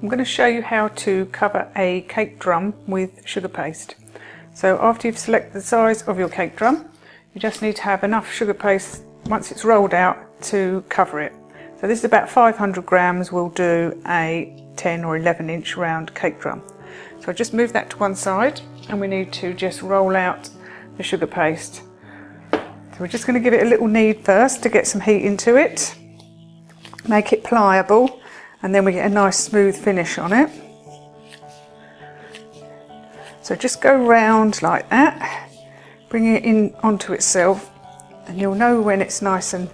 I'm going to show you how to cover a cake drum with sugar paste. So after you've selected the size of your cake drum, you just need to have enough sugar paste once it's rolled out to cover it. So this is about 500 grams, will do a 10 or 11 inch round cake drum. So I'll just move that to one side, and we need to just roll out the sugar paste. So we're just going to give it a little knead first to get some heat into it, make it pliable, and then we get a nice smooth finish on it. So just go round like that, bring it in onto itself, and you'll know when it's nice and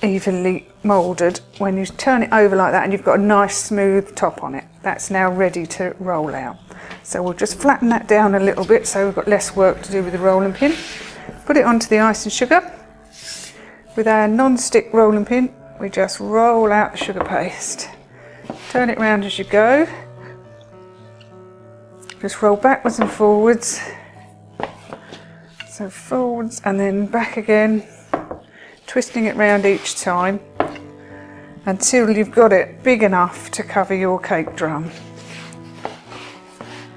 evenly moulded when you turn it over like that and you've got a nice smooth top on it. That's now ready to roll out. So we'll just flatten that down a little bit so we've got less work to do with the rolling pin. Put it onto the ice and sugar. With our non-stick rolling pin, we just roll out the sugar paste. Turn it round as you go. Just roll backwards and forwards. So forwards and then back again, twisting it round each time until you've got it big enough to cover your cake drum.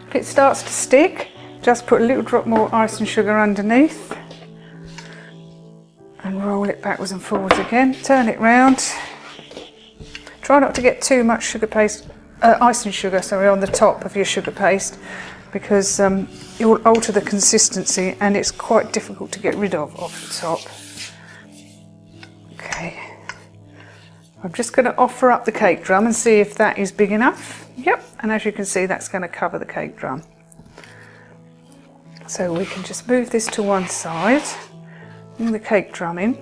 If it starts to stick, just put a little drop more ice and sugar underneath and roll it backwards and forwards again. Turn it round. Try not to get too much sugar paste, ice and sugar, sorry, on the top of your sugar paste, because it will alter the consistency and it's quite difficult to get rid of off the top. Okay, I'm just going to offer up the cake drum and see if that is big enough. Yep, and as you can see, that's going to cover the cake drum. So we can just move this to one side, bring the cake drum in,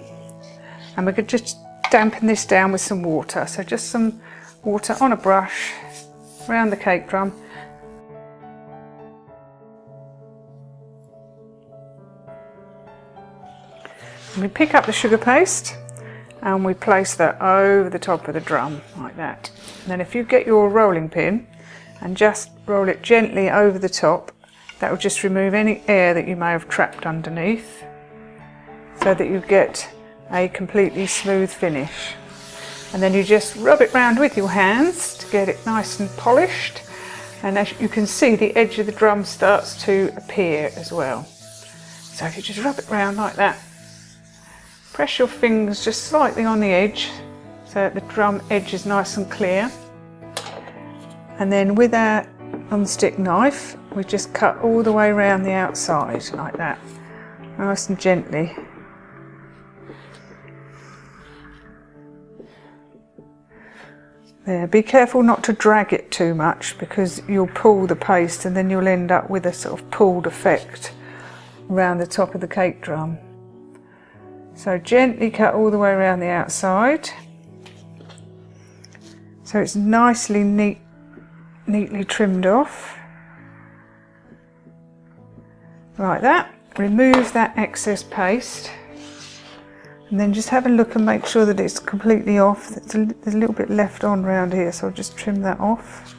and we could just dampen this down with some water. So just some water on a brush around the cake drum. And we pick up the sugar paste and we place that over the top of the drum like that. And then if you get your rolling pin and just roll it gently over the top, that will just remove any air that you may have trapped underneath, so that you get a completely smooth finish. And then you just rub it round with your hands to get it nice and polished. And as you can see, the edge of the drum starts to appear as well. So if you just rub it round like that, press your fingers just slightly on the edge so that the drum edge is nice and clear. And then with our non-stick knife, we just cut all the way around the outside like that, nice and gently. There, be careful not to drag it too much because you'll pull the paste and then you'll end up with a sort of pulled effect around the top of the cake drum. So gently cut all the way around the outside so it's nicely neatly trimmed off. Like that. Remove that excess paste and then just have a look and make sure that it's completely off. There's a little bit left on around here, so I'll just trim that off.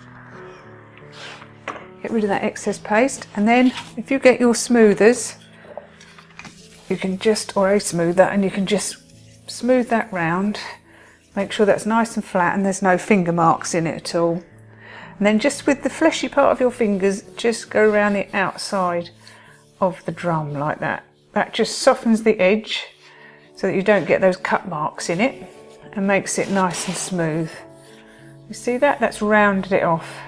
Get rid of that excess paste, and then if you get your smoothers, you can just, or a smoother, and you can just smooth that round. Make sure that's nice and flat and there's no finger marks in it at all. And then just with the fleshy part of your fingers, just go around the outside of the drum like that. That just softens the edge so that you don't get those cut marks in it and makes it nice and smooth. You see that? That's rounded it off.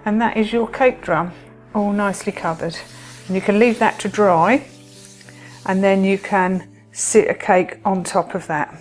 And that is your cake drum, all nicely covered. And you can leave that to dry, and then you can sit a cake on top of that.